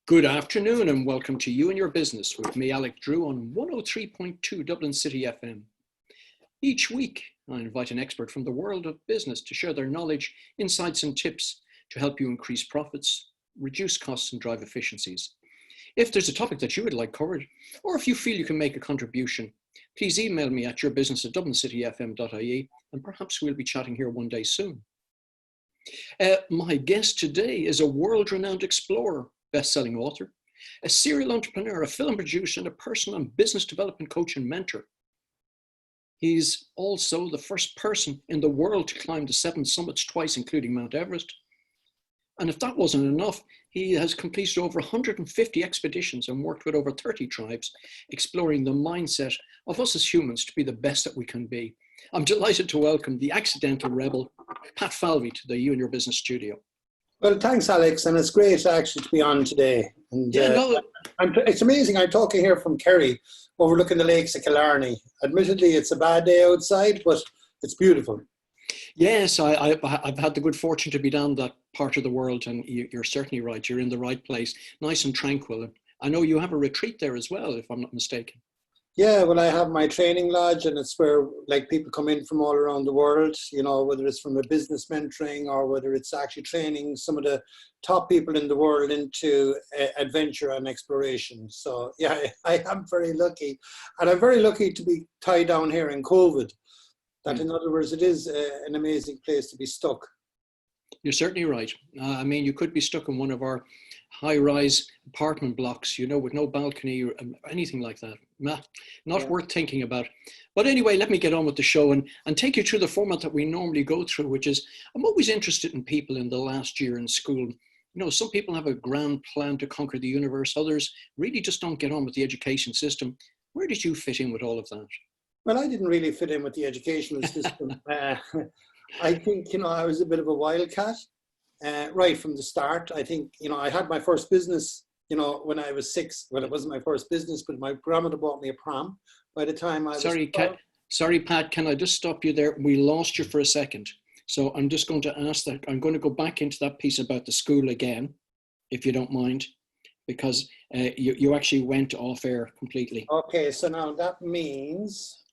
Good afternoon and welcome to You and Your Business with me, Alec Drew, on 103.2 Dublin City FM. Each week, I invite an expert from the world of business to share their knowledge, insights and tips to help you increase profits, reduce costs and drive efficiencies. If there's a topic that you would like covered, or if you feel you can make a contribution, please email me at yourbusiness@dublincityfm.ie and perhaps we'll be chatting here one day soon. My guest today is a world-renowned explorer, best-selling author, a serial entrepreneur, a film producer, and a personal and business development coach and mentor. He's also the first person in the world to climb the 7 summits twice, including Mount Everest. And if that wasn't enough, he has completed over 150 expeditions and worked with over 30 tribes, exploring the mindset of us as humans to be the best that we can be. I'm delighted to welcome the accidental rebel, Pat Falvey, to the You and Your Business studio. Well, thanks, Alex, and it's great actually to be on today. And it's amazing. I'm talking here from Kerry, overlooking the lakes of Killarney. Admittedly, it's a bad day outside, but it's beautiful. Yes, I've had the good fortune to be down that part of the world, and you're certainly right. You're in the right place, nice and tranquil. I know you have a retreat there as well, if I'm not mistaken. Yeah, well, I have my training lodge, and it's where people come in from all around the world, you know, whether it's from a business mentoring or whether it's actually training some of the top people in the world into adventure and exploration. So yeah, I am very lucky, and I'm very lucky to be tied down here in COVID. That, in other words, it is an amazing place to be stuck. You're certainly right. I mean, you could be stuck in one of our high-rise apartment blocks, you know, with no balcony or anything like that. Not worth thinking about. But anyway, let me get on with the show and take you through the format that we normally go through, which is, I'm always interested in people in the last year in school. You know, some people have a grand plan to conquer the universe. Others really just don't get on with the education system. Where did you fit in with all of that? Well, I didn't really fit in with the educational system. I think, you know, I was a bit of a wildcat right from the start. I think, you know, I had my first business, you know, when I was 6. Well, it wasn't my first business, but my grandmother bought me a pram. By the time I was... Sorry, Pat, can I just stop you there? We lost you for a second. So I'm just going to ask that. I'm going to go back into that piece about the school again, if you don't mind, because you actually went off air completely. Okay, so now that means...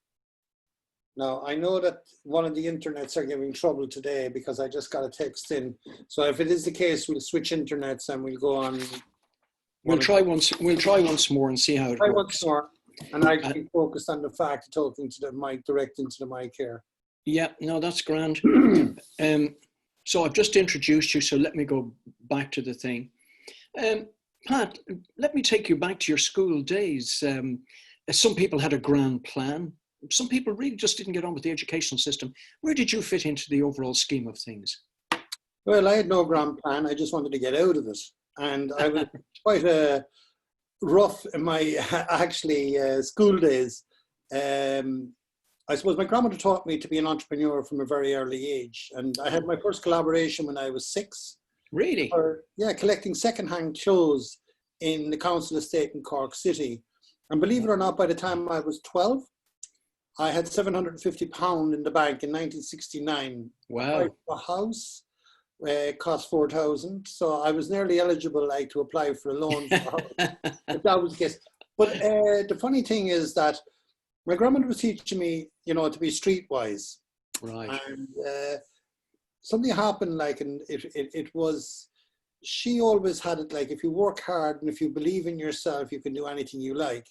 Now, I know that one of the internets are giving trouble today because I just got a text in. So if it is the case, we'll switch internets and we'll go on. We'll try once more and see how it works. Once more, and I can focus on the fact of talking to the mic, direct into the mic here. Yeah, no, that's grand. So I've just introduced you, so let me go back to the thing. Pat, let me take you back to your school days. Some people had a grand plan. Some people really just didn't get on with the educational system. Where did you fit into the overall scheme of things? Well, I had no grand plan. I just wanted to get out of it. And I was quite rough in my school days. I suppose my grandmother taught me to be an entrepreneur from a very early age. And I had my first collaboration when I was 6. Really? Collecting secondhand clothes in the council estate in Cork City. And believe it or not, by the time I was 12, I had £750 in the bank in 1969. Wow. A house cost $4,000. So I was nearly eligible to apply for a loan for a house. But that was the case. But the funny thing is that my grandmother was teaching me, you know, to be streetwise. Right. And something happened, and it was, she always had it if you work hard and if you believe in yourself, you can do anything you like.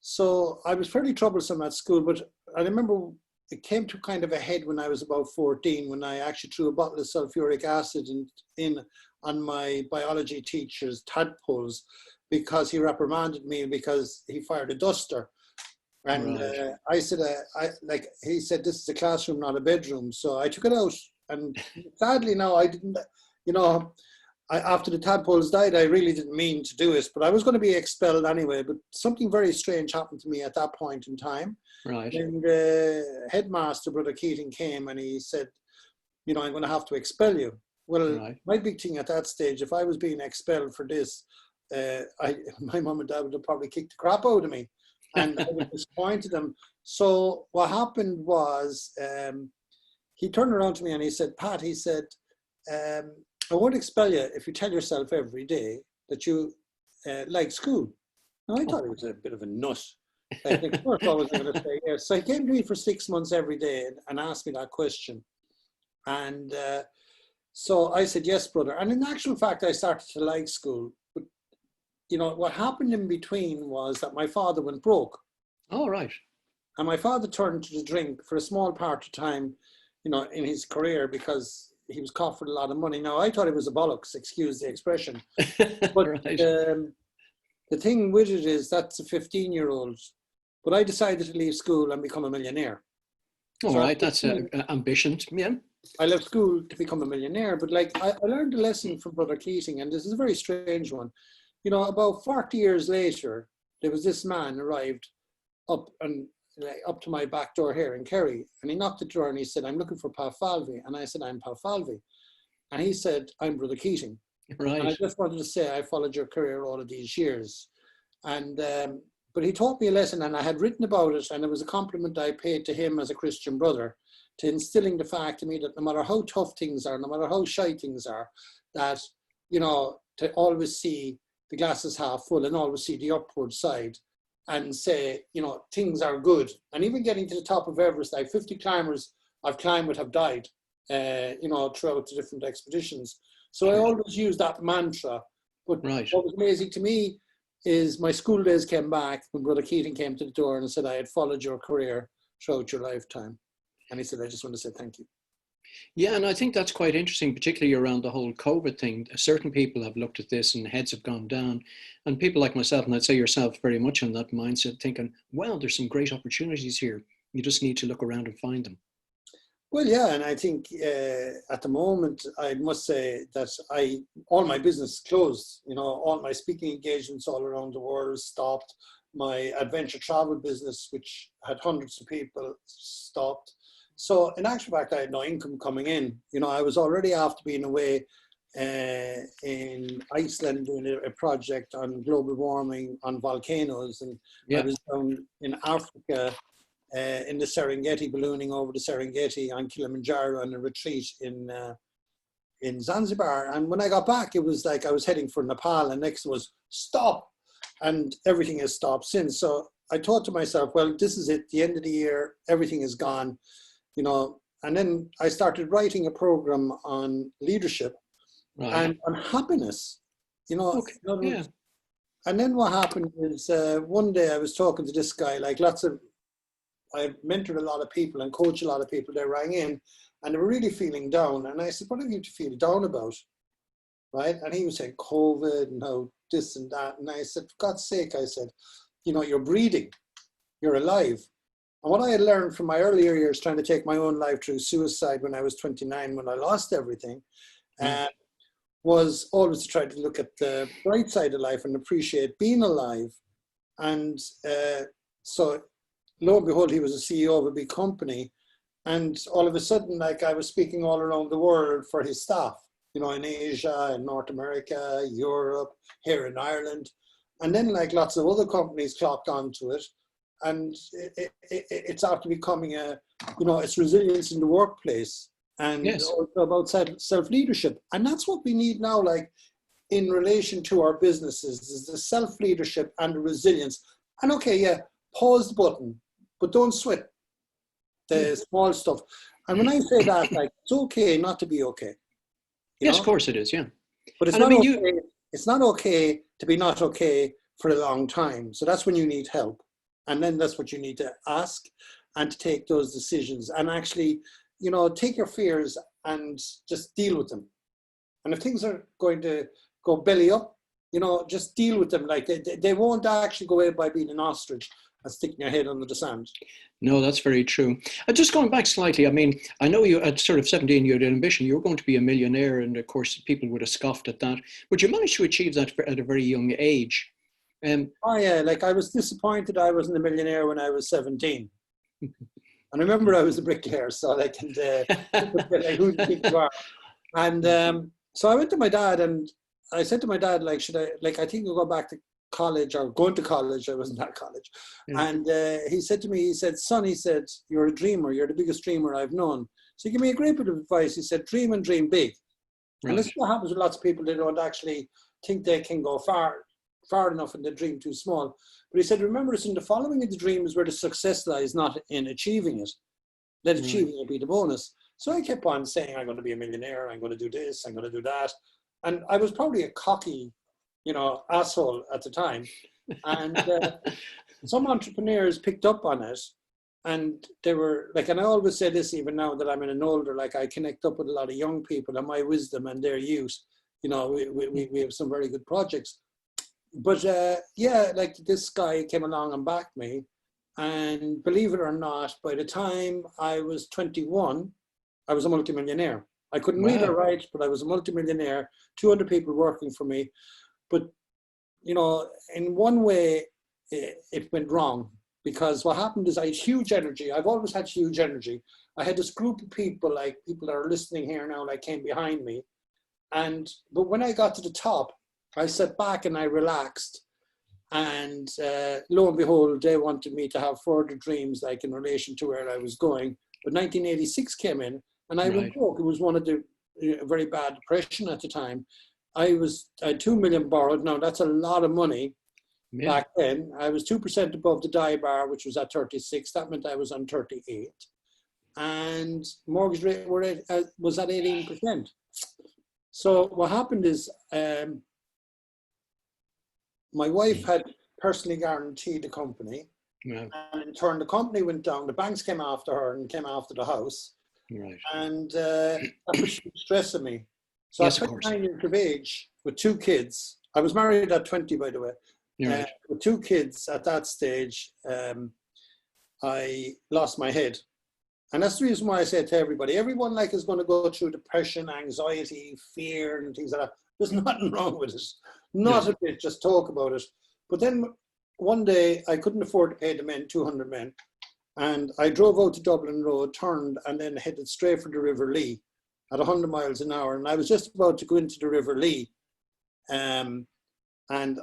So I was fairly troublesome at school, but I remember it came to kind of a head when I was about 14, when I actually threw a bottle of sulfuric acid in on my biology teacher's tadpoles because he reprimanded me because he fired a duster. And right. I said, he said, this is a classroom, not a bedroom. So I took it out. And sadly now I didn't, you know, after the tadpoles died, I really didn't mean to do it, but I was going to be expelled anyway. But something very strange happened to me at that point in time. Right. And headmaster, Brother Keating, came and he said, you know, I'm going to have to expel you. Well, right. My big thing at that stage, if I was being expelled for this, my mum and dad would have probably kicked the crap out of me. And I would have disappointed them. So what happened was, he turned around to me and he said, Pat, he said, I won't expel you if you tell yourself every day that you liked school. Now, I thought he was a bit of a nut. Like, of course, I was going to say yes. So he came to me for 6 months every day and asked me that question. And so I said, yes, brother. And in actual fact, I started to like school. But, what happened in between was that my father went broke. Oh, right. And my father turned to the drink for a small part of time, in his career because he was caught for a lot of money. Now, I thought it was a bollocks, excuse the expression. But Right. The thing with it is that's a 15-year-old. But I decided to leave school and become a millionaire. All So right, that's ambition. Yeah. I left school to become a millionaire, but like I learned a lesson from Brother Keating, and this is a very strange one. About 40 years later, there was this man arrived up to my back door here in Kerry, and he knocked at the door and he said, "I'm looking for Pa Falvey," and I said, "I'm Pa Falvey," and he said, "I'm Brother Keating." Right. And I just wanted to say I followed your career all of these years, and but he taught me a lesson, and I had written about it, and it was a compliment I paid to him as a Christian brother, to instilling the fact to me that no matter how tough things are, no matter how shy things are, that, to always see the glass is half full and always see the upward side and say, things are good. And even getting to the top of Everest, like 50 climbers I've climbed with have died, throughout the different expeditions. So I always use that mantra. But Right. what was amazing to me is my school days came back when Brother Keating came to the door and said, "I had followed your career throughout your lifetime." And he said, "I just want to say thank you." Yeah, and I think that's quite interesting, particularly around the whole COVID thing. Certain people have looked at this and heads have gone down. And people like myself, and I'd say yourself, very much on that mindset, thinking, well, there's some great opportunities here. You just need to look around and find them. Well, yeah, and I think at the moment, I must say that all my business closed. All my speaking engagements all around the world stopped. My adventure travel business, which had hundreds of people, stopped. So in actual fact, I had no income coming in. I was already after being away in Iceland doing a project on global warming on volcanoes, and I was down in Africa in the Serengeti, ballooning over the Serengeti on Kilimanjaro on a retreat in Zanzibar. And when I got back, it was like I was heading for Nepal, and next was stop, and everything has stopped since. So I thought to myself, well, this is it, the end of the year, everything is gone, and then I started writing a program on leadership and on happiness, Okay. Yeah. And then what happened is one day I was talking to this guy, like I mentored a lot of people and coached a lot of people. They rang in and they were really feeling down. And I said, "What have you to feel down about?" Right? And he was saying COVID and how this and that. And I said, "For God's sake," I said, "you're breathing, you're alive." And what I had learned from my earlier years trying to take my own life through suicide when I was 29, when I lost everything, was always to try to look at the bright side of life and appreciate being alive. And so lo and behold, he was a CEO of a big company. And all of a sudden, like I was speaking all around the world for his staff, in Asia, in North America, Europe, here in Ireland. And then like lots of other companies clocked onto it. And it's after becoming it's resilience in the workplace and also about self-leadership. And that's what we need now, like in relation to our businesses, is the self-leadership and the resilience. And pause the button, but don't sweat the small stuff. And when I say that, like, it's okay not to be okay. Yes, of course it is, yeah. But it's it's not okay to be not okay for a long time. So that's when you need help. And then that's what you need to ask and to take those decisions and actually, take your fears and just deal with them. And if things are going to go belly up, just deal with them. Like they won't actually go away by being an ostrich and sticking your head under the sand. No, that's very true. Just going back slightly, I mean, I know you at sort of 17, you had an ambition. You were going to be a millionaire, and of course, people would have scoffed at that. But you managed to achieve that at a very young age. Like I was disappointed I wasn't a millionaire when I was 17. And I remember I was a bricklayer, so like, and like, who do you think you are? And so I went to my dad and I said to my dad, like, should I, like, I think I'll go back to college or going to college. I wasn't at college. And he said to me, he said, "Son," he said, "you're a dreamer. You're the biggest dreamer I've known." So he gave me a great bit of advice. He said, "Dream and dream big." Right. And this is what happens with lots of people. They don't actually think they can go far enough and the dream too small. But he said, remember, it's in the following of the dream is where the success lies, not in achieving it. Let achieving it be the bonus. So I kept on saying, I'm going to be a millionaire. I'm going to do this. I'm going to do that. And I was probably a cocky, asshole at the time. And some entrepreneurs picked up on it. And they were like, and I always say this even now that I'm in an older, like I connect up with a lot of young people and my wisdom and their youth. We have some very good projects. But like this guy came along and backed me. And believe it or not, by the time I was 21, I was a multimillionaire. I couldn't read or write, but I was a multimillionaire, 200 people working for me. But, in one way, it went wrong. Because what happened is I had huge energy. I've always had huge energy. I had this group of people, like people that are listening here now, like came behind me. But when I got to the top, I sat back and I relaxed. And lo and behold, they wanted me to have further dreams, like in relation to where I was going. But 1986 came in and I went broke. It was one of the very bad depression at the time. I had 2 million borrowed. Now that's a lot of money. Yeah. Back then, I was 2% above the die bar, which was at 36. That meant I was on 38. And mortgage rate was at 18%. So what happened is my wife had personally guaranteed the company. Yeah. And in turn, the company went down. The banks came after her and came after the house. Right. And that was stress on me. So yes, at 29 years of age, with 2 kids, I was married at 20, by the way. Right. With 2 kids at that stage, I lost my head. And that's the reason why I say to everybody, everyone is going to go through depression, anxiety, fear, and things like that. There's nothing wrong with it. Not a bit, just talk about it. But then one day I couldn't afford to pay the men, 200 men. And I drove out to Dublin Road, turned, and then headed straight for the River Lee at 100 miles an hour. And I was just about to go into the River Lee. And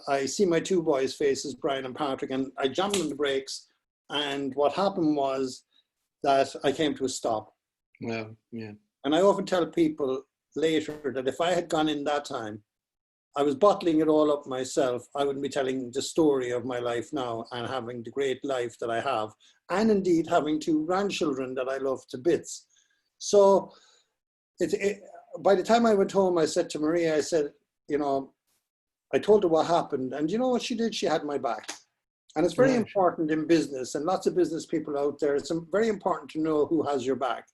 I see my 2 boys' faces, Brian and Patrick, and I jammed on the brakes. And what happened was that I came to a stop. Wow, yeah. And I often tell people later that if I had gone in that time, I was bottling it all up myself. I wouldn't be telling the story of my life now and having the great life that I have. And indeed having 2 grandchildren that I love to bits. So by the time I went home, I said to Maria, I said, I told her what happened, and you know what she did? She had my back. And it's very important in business, and lots of business people out there, it's very important to know who has your back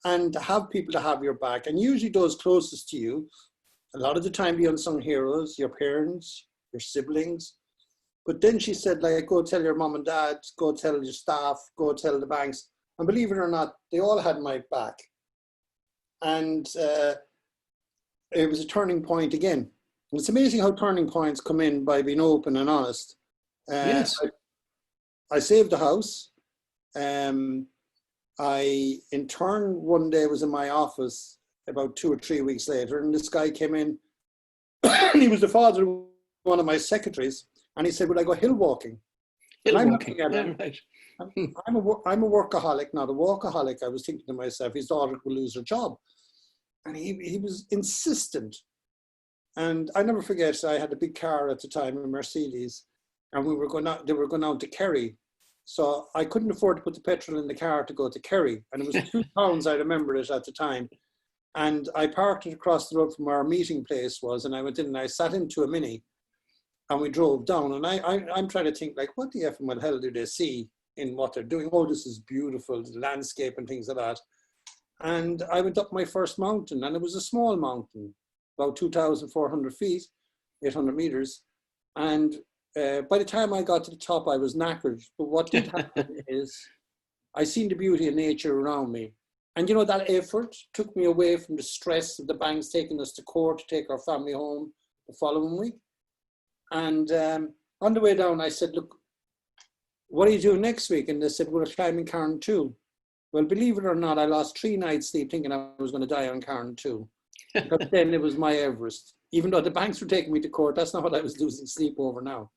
and to have people to have your back. And usually those closest to you, a lot of the time the unsung heroes, your parents, your siblings. But then she said, go tell your mom and dad, go tell your staff, go tell the banks. And believe it or not, they all had my back. And it was a turning point again. And it's amazing how turning points come in by being open and honest. Yes. I saved the house. I, in turn, one day was in my office about 2 or 3 weeks later, and this guy came in. He was the father of one of my secretaries, and he said, "Would I go hill walking?" I'm a workaholic, not a walkaholic. I was thinking to myself, his daughter will lose her job. And he was insistent. And I never forget, I had a big car at the time, a Mercedes, and they were going out to Kerry. So I couldn't afford to put the petrol in the car to go to Kerry. And it was £2, I remember it at the time. And I parked it across the road from where our meeting place was, and I went in and I sat into a Mini, and we drove down. And I'm trying to think, what the effing hell do they see in what they're doing? Oh, this is beautiful, the landscape and things like that. And I went up my first mountain, and it was a small mountain, about 2,400 feet, 800 meters. And by the time I got to the top, I was knackered. But what did happen is I seen the beauty of nature around me. And that effort took me away from the stress of the banks taking us to court to take our family home the following week. And on the way down, I said, "Look, what are you doing next week?" And they said, "We're climbing Cairn 2. Well, believe it or not, I lost 3 nights sleep thinking I was going to die on Cairn 2. But then it was my Everest. Even though the banks were taking me to court, that's not what I was losing sleep over now.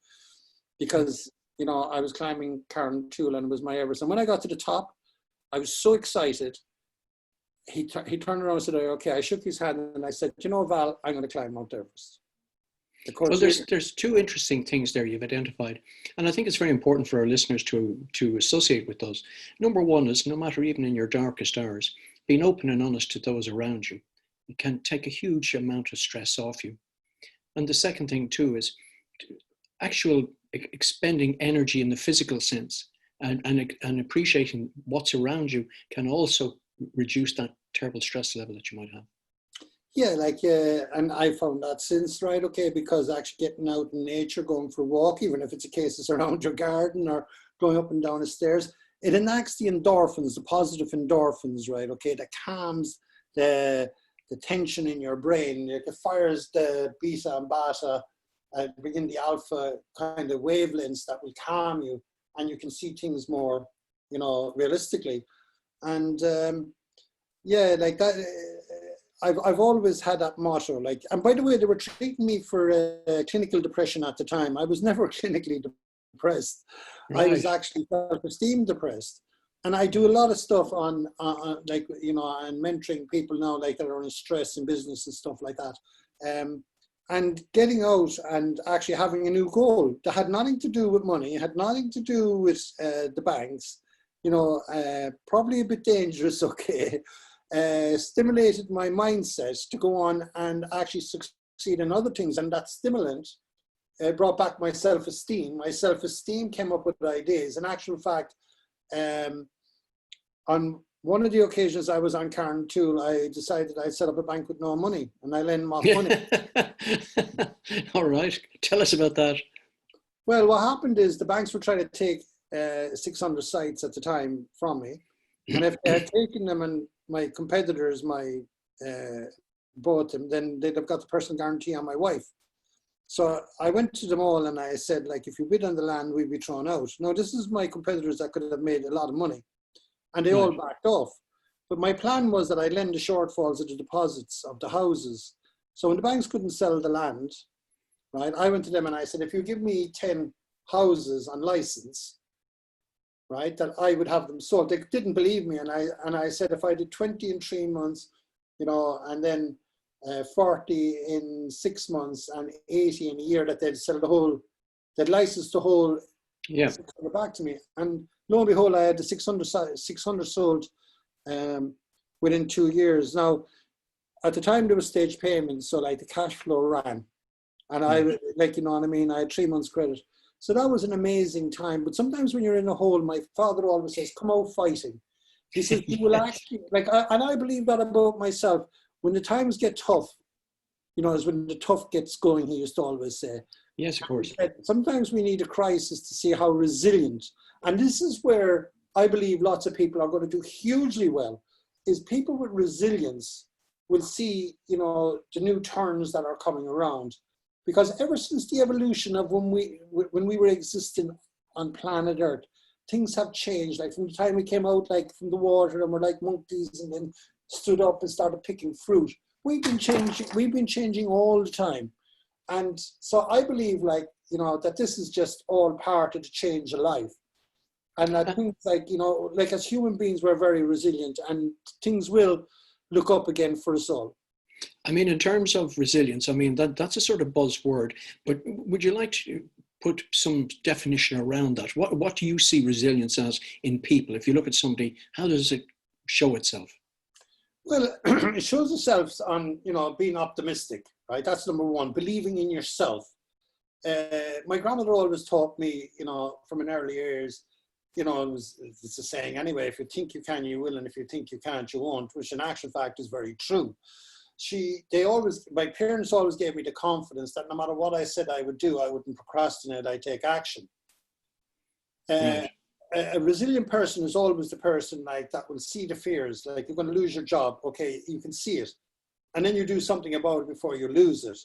Because, I was climbing Cairn 2 and it was my Everest. And when I got to the top, I was so excited. He turned around and said, "Okay," I shook his hand and I said, "Val, I'm going to climb Mount Everest." Of course, Well, there's two interesting things there you've identified, and I think it's very important for our listeners to associate with those. Number one is, no matter even in your darkest hours, being open and honest to those around you, it can take a huge amount of stress off you. And the second thing too is actual expending energy in the physical sense and appreciating what's around you can also reduce that terrible stress level that you might have. yeah, and I found that since, right, okay, because actually getting out in nature, going for a walk, even if it's a case it's around your garden or going up and down the stairs, it enacts the endorphins, the positive endorphins, right, okay, that calms the tension in your brain. It fires the beta and beta, bring in the alpha kind of wavelengths that will calm you, and you can see things more, realistically. And yeah, like that. I've always had that motto, and by the way, they were treating me for clinical depression at the time. I was never clinically depressed. Right. I was actually self-esteem depressed. And I do a lot of stuff on mentoring people now, like that are in stress in business and stuff like that. And getting out and actually having a new goal that had nothing to do with money, had nothing to do with the banks, probably a bit dangerous, okay. Stimulated my mindset to go on and actually succeed in other things. And that stimulant brought back my self-esteem. My self-esteem came up with ideas. In actual fact, on one of the occasions I was on Carn Tool, I decided I'd set up a bank with no money, and I lend them off money. All right. Tell us about that. Well, what happened is the banks were trying to take 600 sites at the time from me. And if they had taken them and my competitors, bought them, then they'd have got the personal guarantee on my wife. So I went to them all and I said, if you bid on the land, we'd be thrown out. Now, this is my competitors that could have made a lot of money. And they all backed off. But my plan was that I'd lend the shortfalls of the deposits of the houses. So when the banks couldn't sell the land, right, I went to them and I said, if you give me 10 houses on license, right, that I would have them sold. They didn't believe me, and I said if I did 20 in 3 months, and then 40 in 6 months and 80 in a year, that they'd sell the whole, they'd license the whole, back to me. And lo and behold, I had the 600 sold within 2 years. Now, at the time there was stage payments, so the cash flow ran, and I I had 3 months credit. So that was an amazing time. But sometimes when you're in a hole, my father always says, come out fighting. He says, you will actually, and I believe that about myself. When the times get tough, is when the tough gets going, he used to always say. Yes, of course. Sometimes we need a crisis to see how resilient. And this is where I believe lots of people are going to do hugely well, is people with resilience will see, the new turns that are coming around. Because ever since the evolution of when we were existing on planet Earth, things have changed. From the time we came out from the water and we're like monkeys and then stood up and started picking fruit, we've been changing all the time. And so I believe that this is just all part of the change of life. And I think as human beings, we're very resilient, and things will look up again for us all. I mean, in terms of resilience, that's a sort of buzzword, but would you like to put some definition around that? What do you see resilience as in people? If you look at somebody, how does it show itself? Well, it shows itself on, being optimistic, right? That's number one, believing in yourself. My grandmother always taught me, from an early years, it's a saying anyway, if you think you can, you will, and if you think you can't, you won't, which in actual fact is very true. My parents always gave me the confidence that no matter what I said I would do, I wouldn't procrastinate, I'd take action. A resilient person is always the person that will see the fears, you're going to lose your job, okay, you can see it, and then you do something about it before you lose it.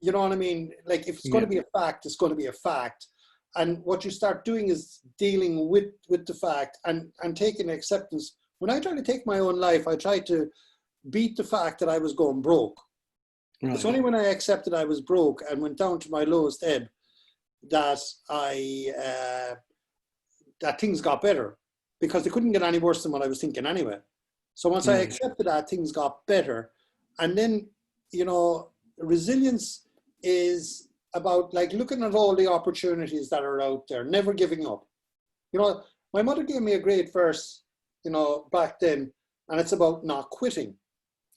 You know what I mean? If it's going to be a fact, it's going to be a fact. And what you start doing is dealing with the fact and taking acceptance. When I try to take my own life, I try to beat the fact that I was going broke. Right. It's only when I accepted I was broke and went down to my lowest ebb that that things got better, because they couldn't get any worse than what I was thinking anyway. So once I accepted that, things got better. And then, resilience is about like looking at all the opportunities that are out there, never giving up. You know, my mother gave me a great verse, you know, back then, and it's about not quitting,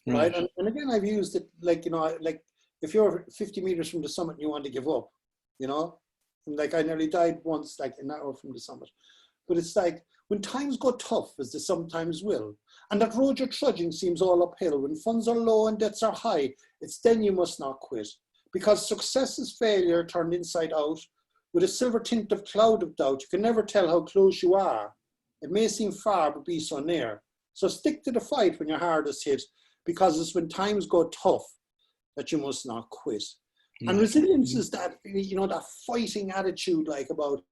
right? And again, I've used it like, you know, like if you're 50 meters from the summit and you want to give up, you know, and like I nearly died once, like an hour from the summit. But it's like when times go tough, as they sometimes will, and that road you're trudging seems all uphill, when funds are low and debts are high, it's then you must not quit. Because success is failure turned inside out, with a silver tint of cloud of doubt. You can never tell how close you are. It may seem far, but be so near. So stick to the fight when your hardest hit, because it's when times go tough that you must not quit. And resilience is that, you know, that fighting attitude, like about,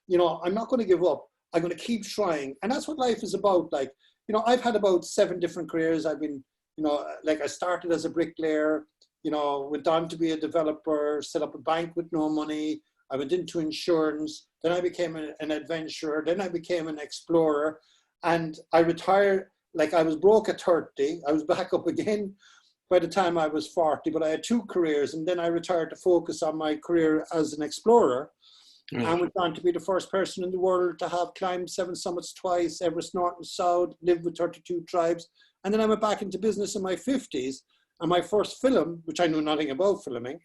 you know, I'm not going to give up. I'm going to keep trying. And that's what life is about. Like, you know, I've had about 7 different careers. I've been, you know, like I started as a bricklayer, you know, went on to be a developer, set up a bank with no money. I went into insurance. Then I became an adventurer. Then I became an explorer. And I retired, like I was broke at 30. I was back up again by the time I was 40, but I had 2 careers. And then I retired to focus on my career as an explorer. Right. And went on to be the first person in the world to have climbed 7 summits twice, Everest North and South, lived with 32 tribes. And then I went back into business in my 50s. And my first film, which I knew nothing about filming,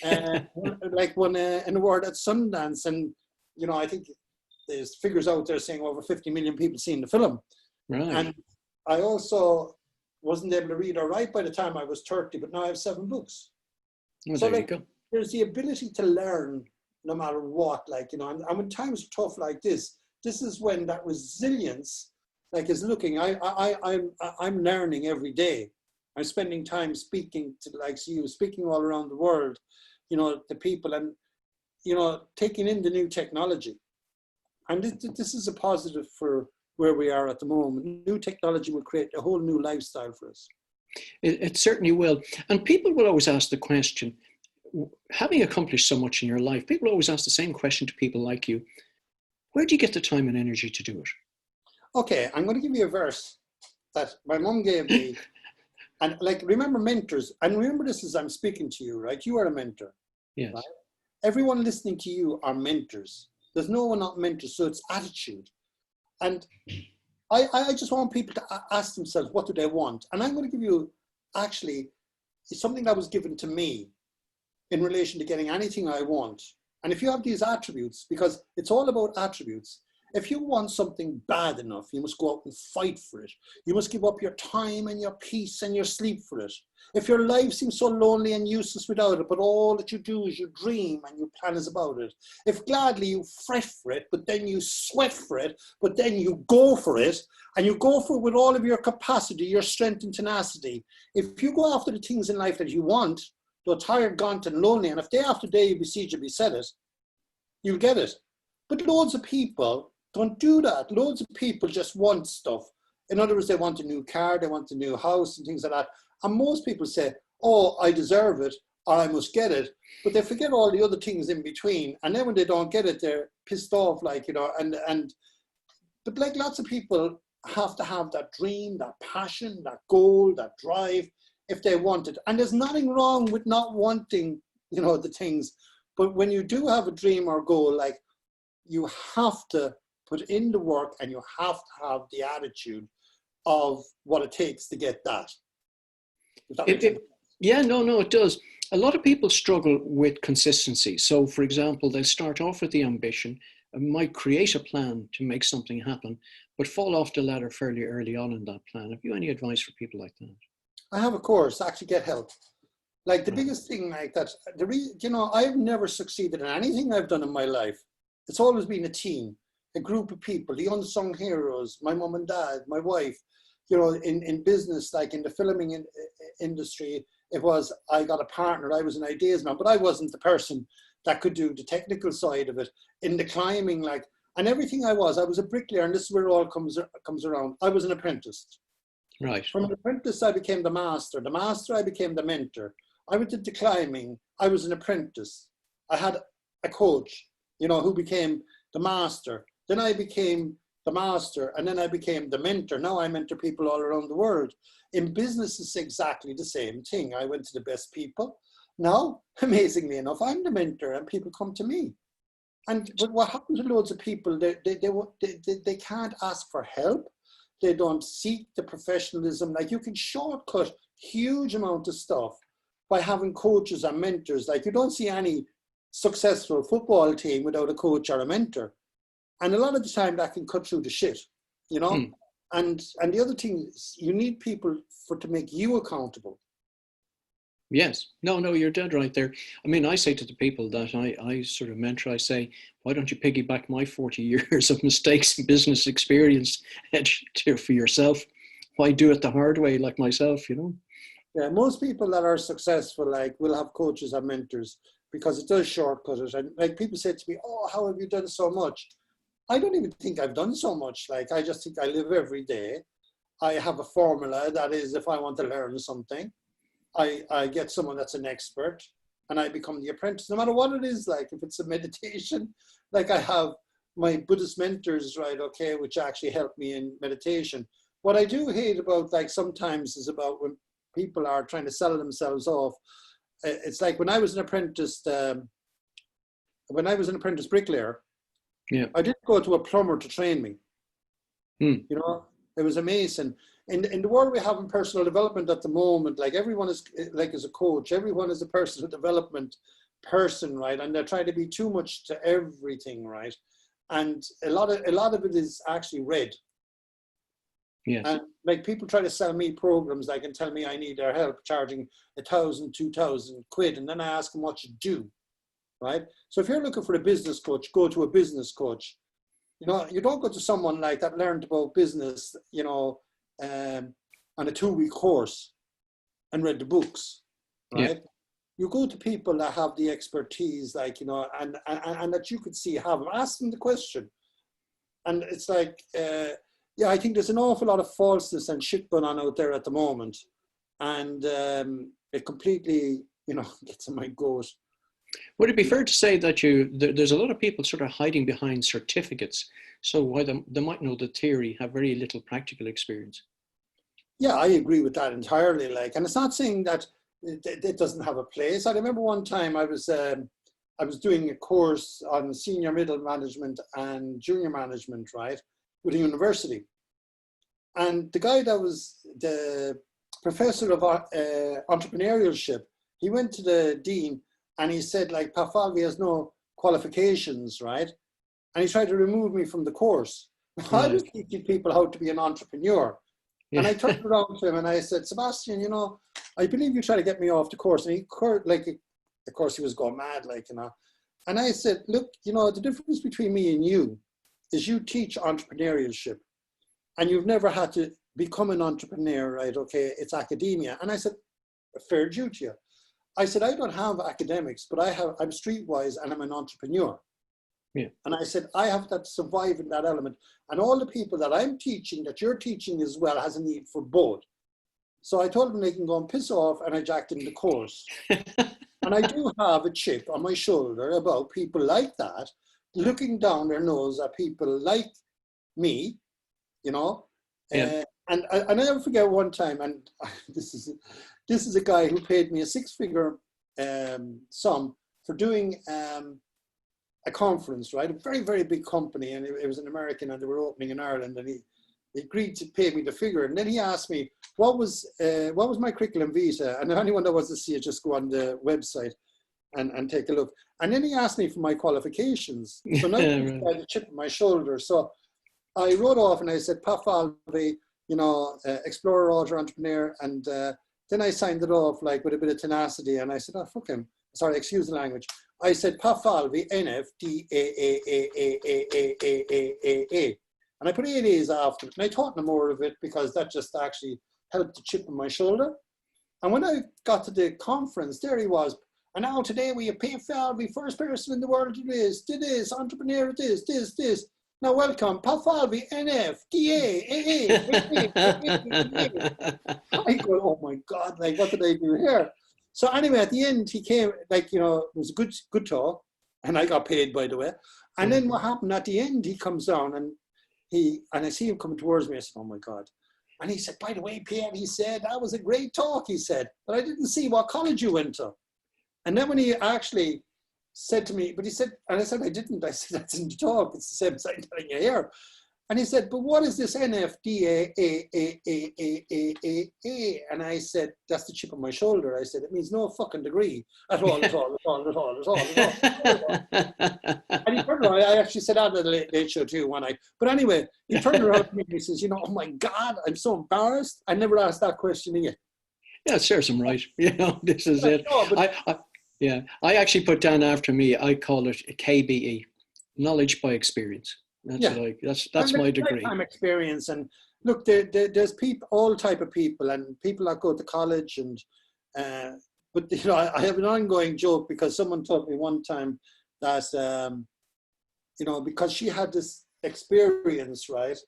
like won an award at Sundance. And, you know, I think there's figures out there saying over 50 million people seen the film. Right. And I also wasn't able to read or write by the time I was 30, but now I have 7 books. Well, so there like, you go. There's the ability to learn no matter what, like, you know, and when times are tough like this is when that resilience, like, is looking. I'm learning every day. I'm spending time speaking to, like you, speaking all around the world, you know, to people, and, you know, taking in the new technology. And this is a positive for where we are at the moment. New technology will create a whole new lifestyle for us. It certainly will. And people will always ask the question, having accomplished so much in your life, people always ask the same question to people like you. Where do you get the time and energy to do it? Okay, I'm going to give you a verse that my mom gave me. And like, remember mentors, and remember this as I'm speaking to you, right? You are a mentor. Yes. Right? Everyone listening to you are mentors. There's no one not mentors, so it's attitude. And I just want people to ask themselves, what do they want? And I'm going to give you, actually, something that was given to me in relation to getting anything I want. And if you have these attributes, because it's all about attributes, if you want something bad enough, you must go out and fight for it. You must give up your time and your peace and your sleep for it. If your life seems so lonely and useless without it, but all that you do is you dream and your plan is about it. If gladly you fret for it, but then you sweat for it, but then you go for it, and you go for it with all of your capacity, your strength and tenacity. If you go after the things in life that you want, though tired, gaunt and lonely, and if day after day you besiege and beset it, you'll get it. But loads of people don't do that. Loads of people just want stuff. In other words, they want a new car, they want a new house and things like that. And most people say, oh, I deserve it, or I must get it. But they forget all the other things in between. And then when they don't get it, they're pissed off, like, you know, but like lots of people have to have that dream, that passion, that goal, that drive, if they want it. And there's nothing wrong with not wanting, you know, the things. But when you do have a dream or goal, like, you have to put in the work, and you have to have the attitude of what it takes to get that. Yeah, no, it does. A lot of people struggle with consistency. So, for example, they'll start off with the ambition and might create a plan to make something happen, but fall off the ladder fairly early on in that plan. Have you any advice for people like that? I have a course, actually get help. Like the biggest thing like that, you know, I've never succeeded in anything I've done in my life. It's always been a team, a group of people, the unsung heroes, my mom and dad, my wife. You know, in business, like in the filming industry, it was, I got a partner, I was an ideas man, but I wasn't the person that could do the technical side of it. In the climbing, like, and everything I was a bricklayer, and this is where it all comes around. I was an apprentice. Right. From an apprentice, I became the master. The master, I became the mentor. I went into climbing, I was an apprentice. I had a coach, you know, who became the master. Then I became the master, and then I became the mentor. Now I mentor people all around the world. In business, it's exactly the same thing. I went to the best people. Now, amazingly enough, I'm the mentor and people come to me. But what happens to loads of people, they can't ask for help. They don't seek the professionalism. Like, you can shortcut huge amount of stuff by having coaches and mentors. Like, you don't see any successful football team without a coach or a mentor. And a lot of the time that can cut through the shit, you know? And the other thing is, you need people to make you accountable. Yes. No, you're dead right there. I mean, I say to the people that I sort of mentor, I say, why don't you piggyback my 40 years of mistakes and business experience for yourself? Why do it the hard way like myself, you know? Yeah, most people that are successful, like, will have coaches and mentors because it does shortcut it. And like, people say to me, oh, how have you done so much? I don't even think I've done so much. Like, I just think I live every day. I have a formula that is, if I want to learn something, I get someone that's an expert and I become the apprentice, no matter what it is. Like, if it's a meditation, like, I have my Buddhist mentors, right, okay, which actually help me in meditation. What I do hate about, like, sometimes is about when people are trying to sell themselves off. It's like when I was an apprentice, bricklayer, yeah, I didn't go to a plumber to train me. Mm. You know, it was amazing. In the world we have in personal development at the moment, like, everyone is like, as a coach, everyone is a personal development person, right? And they're trying to be too much to everything, right? And a lot of it is actually red. Yes. And like, people try to sell me programs, like, and tell me I need their help, charging 1,000, 2,000 quid, and then I ask them what you do, right? So if you're looking for a business coach, go to a business coach. You know, you don't go to someone like that learned about business, you know, on a 2-week course and read the books, right? Yeah. You go to people that have the expertise, like, you know, and that you could see have them. Ask them the question. And it's like, yeah, I think there's an awful lot of falseness and shit going on out there at the moment. And it completely, you know, gets on my goat. Would it be fair to say that there's a lot of people sort of hiding behind certificates? So while they might know the theory, have very little practical experience. Yeah, I agree with that entirely. Like, and it's not saying that it doesn't have a place. I remember one time I was doing a course on senior middle management and junior management, right, with a university. And the guy that was the professor of entrepreneurship, he went to the dean and he said, like, Falvey has no qualifications, right? And he tried to remove me from the course. I was teaching people how to be an entrepreneur. Yeah. And I turned around to him and I said, Sebastian, you know, I believe you try to get me off the course. And he, like, of course, he was going mad, like, you know. And I said, look, you know, the difference between me and you is you teach entrepreneurship and you've never had to become an entrepreneur, right? Okay, it's academia. And I said, fair due to you. I said, I don't have academics, but I'm streetwise and I'm an entrepreneur. Yeah. And I said, I have to survive in that element. And all the people that I'm teaching, that you're teaching as well, has a need for both. So I told them they can go and piss off, and I jacked in the course. And I do have a chip on my shoulder about people like that, looking down their nose at people like me, you know. Yeah. And I never forget one time, and this is a guy who paid me a 6-figure sum for doing a conference, right? A very, very big company, and it was an American, and they were opening in Ireland, and he agreed to pay me the figure. And then he asked me, what was my curriculum vitae? And if anyone that wants to see it, just go on the website and take a look. And then he asked me for my qualifications. So now I had a chip on my shoulder. So I wrote off and I said, Falvey, you know, explorer, author, entrepreneur. And then I signed it off, like, with a bit of tenacity. And I said, oh, fuck him. Sorry, excuse the language. I said, Falvey, NFDAAAAAAAA. And I put 8 A's after it. And I taught them more of it because that just actually helped the chip on my shoulder. And when I got to the conference, there he was. And now today we have Falvey, first person in the world to do this, entrepreneur it is, this. Now welcome, Falvey, NFDAAAAA. I go, oh my God, like, what did I do here? So anyway, at the end, he came, like, you know, it was a good talk, and I got paid, by the way. And then what happened at the end, he comes down and I see him coming towards me. I said, oh my God. And he said, by the way, Pierre, he said, that was a great talk, he said, but I didn't see what college you went to. And then when he actually said to me, but he said, and I said, I didn't. I said, I didn't talk. It's the same as I'm telling you here. And he said, but what is this NFDA? And I said, that's the chip on my shoulder. I said, it means no fucking degree at all. And he turned around, I actually said that at the late show too one night. But anyway, he turned around to me and he says, oh my God, I'm so embarrassed. I never asked that question again. Yeah, it serves him right. This is it. No, but I actually put down after me, I call it KBE, knowledge by experience. That's my degree. Lifetime experience. And look, there's people, all type of people, and people that go to college. And but I have an ongoing joke because someone told me one time that because she had this experience, right?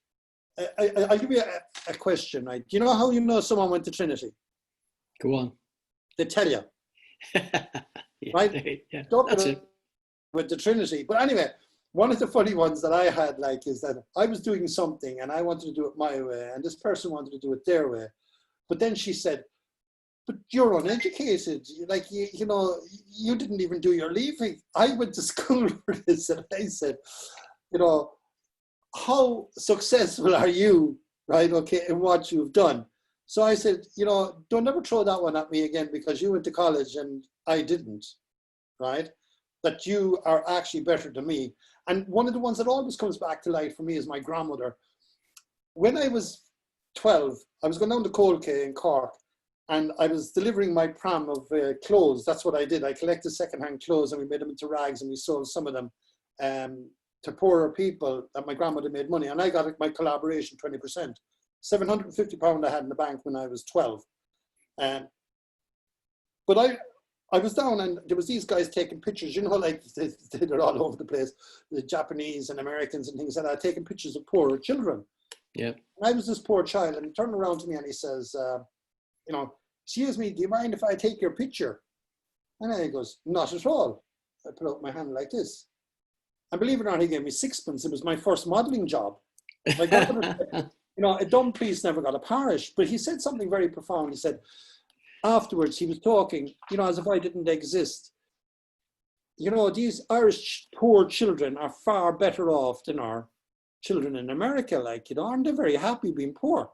I'll give you a question, right? Do you know how you know someone went to Trinity? Go on. They tell you. Yeah, right? Yeah, that's it. With the Trinity. But anyway, one of the funny ones that I had is that I was doing something and I wanted to do it my way and this person wanted to do it their way. But then she said, but you're uneducated. Like, you didn't even do your leaving. I went to school for this. And I said, how successful are you, right? Okay, in what you've done. So I said, don't ever throw that one at me again because you went to college and I didn't, right? That you are actually better than me. And one of the ones that always comes back to light for me is my grandmother. When I was 12, I was going down to Colquay in Cork and I was delivering my pram of clothes. That's what I did. I collected secondhand clothes and we made them into rags and we sold some of them to poorer people that my grandmother made money. And I got my collaboration 20%. £750 I had in the bank when I was 12. But I was down and there was these guys taking pictures, they're all over the place, the Japanese and Americans and things like that, taking pictures of poorer children. Yeah. And I was this poor child and he turned around to me and he says, excuse me, do you mind if I take your picture? And he goes, not at all. I put out my hand like this. And believe it or not, he gave me sixpence. It was my first modeling job. My grandmother said, a dumb priest never got a parish. But he said something very profound. He said, afterwards, he was talking, as if I didn't exist. These Irish poor children are far better off than our children in America, and they're very happy being poor.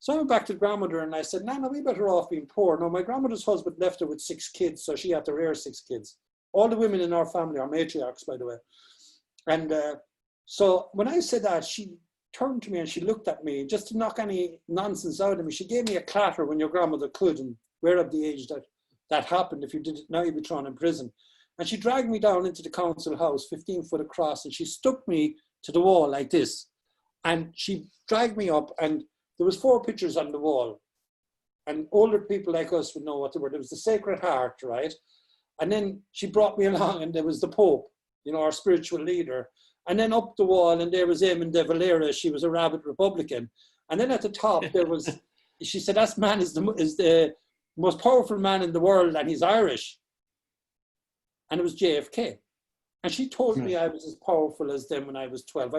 So I went back to grandmother and I said, Nana, we better off being poor. No, my grandmother's husband left her with 6 kids, so she had to rear 6 kids. All the women in our family are matriarchs, by the way. And so when I said that, she turned to me and she looked at me just to knock any nonsense out of me. She gave me a clatter when your grandmother could, and we're of the age that happened. If you did it now, you'd be thrown in prison. And she dragged me down into the council house, 15 foot across, and she stuck me to the wall like this. And she dragged me up, and there was 4 pictures on the wall. And older people like us would know what they were. There was the Sacred Heart, right? And then she brought me along, and there was the Pope, our spiritual leader. And then up the wall, and there was Eamon de Valera. She was a rabid Republican. And then at the top, there was, she said, that man is the most powerful man in the world, and he's Irish. And it was JFK. And she told me I was as powerful as them when I was 12.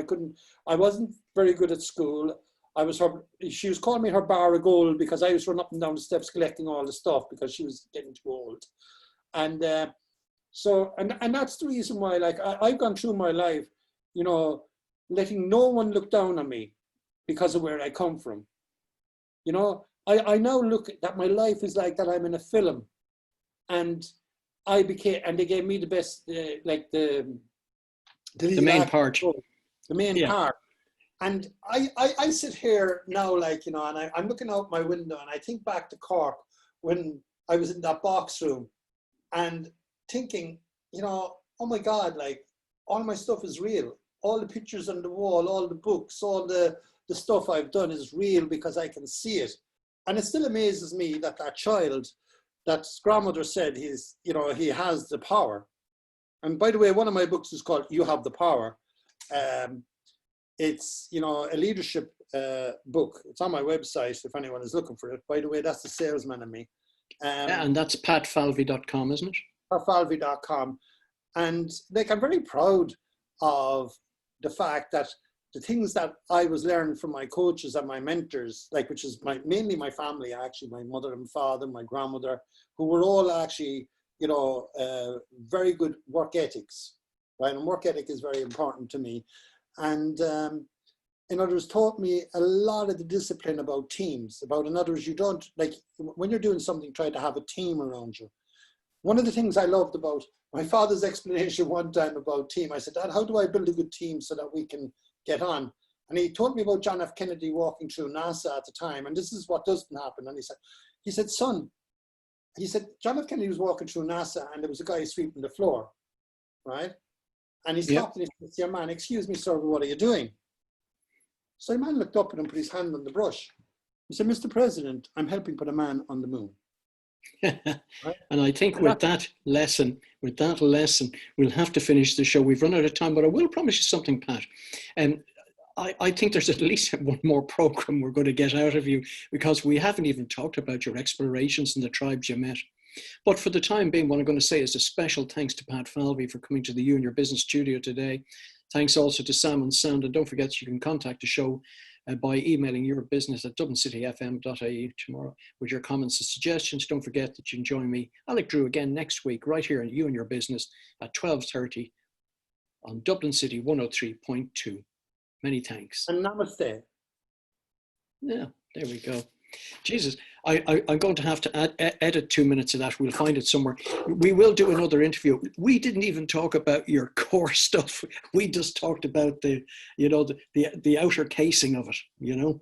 I wasn't very good at school. She was calling me her bar of gold because I was running up and down the steps collecting all the stuff because she was getting too old. And so that's the reason why, I've gone through my life, letting no one look down on me because of where I come from. I now look at that my life is like that I'm in a film, and they gave me the best, the main part. The main part. And I sit here now, and I'm looking out my window and I think back to Cork when I was in that box room and thinking, oh my God, all my stuff is real. All the pictures on the wall, all the books, all the stuff I've done is real because I can see it. And it still amazes me that child, that grandmother said he has the power. And by the way, one of my books is called You Have the Power. It's, a leadership book. It's on my website if anyone is looking for it. By the way, that's the salesman in me. And that's patfalvey.com, isn't it? Falvey.com. And I'm very proud of the fact that the things that I was learning from my coaches and my mentors, which is mainly my family, actually, my mother and father, my grandmother, who were all actually very good work ethics, right? And work ethic is very important to me. And in other words, taught me a lot of the discipline about teams, in other words, you don't, like, when you're doing something, try to have a team around you. One of the things I loved about my father's explanation one time about team, I said, Dad, how do I build a good team so that we can get on? And he told me about John F. Kennedy walking through NASA at the time, and this is what doesn't happen. And he said, son, John F. Kennedy was walking through NASA and there was a guy sweeping the floor, right? And he stopped and he said, "Your man, excuse me, sir, but what are you doing?" So the man looked up at him, put his hand on the brush. He said, "Mr. President, I'm helping put a man on the moon." Right? And I think with that lesson, we'll have to finish the show. We've run out of time, but I will promise you something, Pat. I think there's at least one more program we're going to get out of you, because we haven't even talked about your explorations and the tribes you met. But for the time being, what I'm going to say is a special thanks to Pat Falvey for coming to the You and Your Business studio today. Thanks also to Sam and Sound. And don't forget, you can contact the show by emailing yourbusiness@dublincityfm.ie tomorrow with your comments and suggestions. Don't forget that you can join me, Alec Drew, again next week, right here on You and Your Business at 12:30 on Dublin City 103.2. Many thanks. And namaste. Yeah, there we go. Jesus, I'm going to have to edit 2 minutes of that. We'll find it somewhere. We will do another interview. We didn't even talk about your core stuff. We just talked about the outer casing of it, Yeah,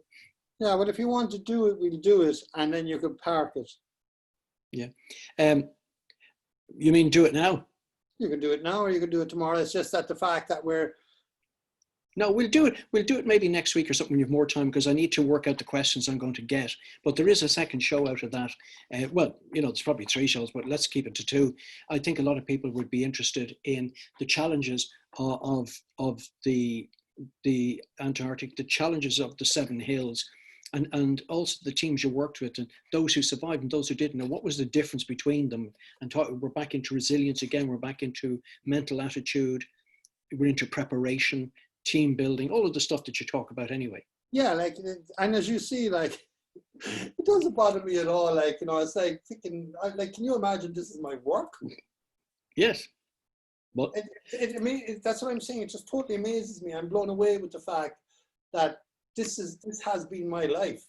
well, if you want to do it, we'll do it, and then you can park it. Yeah. You mean do it now? You can do it now, or you can do it tomorrow. It's just that the fact that No, we'll do it. We'll do it maybe next week or something when you have more time, because I need to work out the questions I'm going to get. But there is a second show out of that. There's probably 3 shows, but let's keep it to 2. I think a lot of people would be interested in the challenges of the Antarctic, the challenges of the 7 hills, and also the teams you worked with, and those who survived and those who didn't. And what was the difference between them? And we're back into resilience again. We're back into mental attitude. We're into preparation, team building, all of the stuff that you talk about anyway. Yeah, and as you see, it doesn't bother me at all. It's like thinking, can you imagine this is my work? Yes. But that's what I'm saying. It just totally amazes me. I'm blown away with the fact that this has been my life.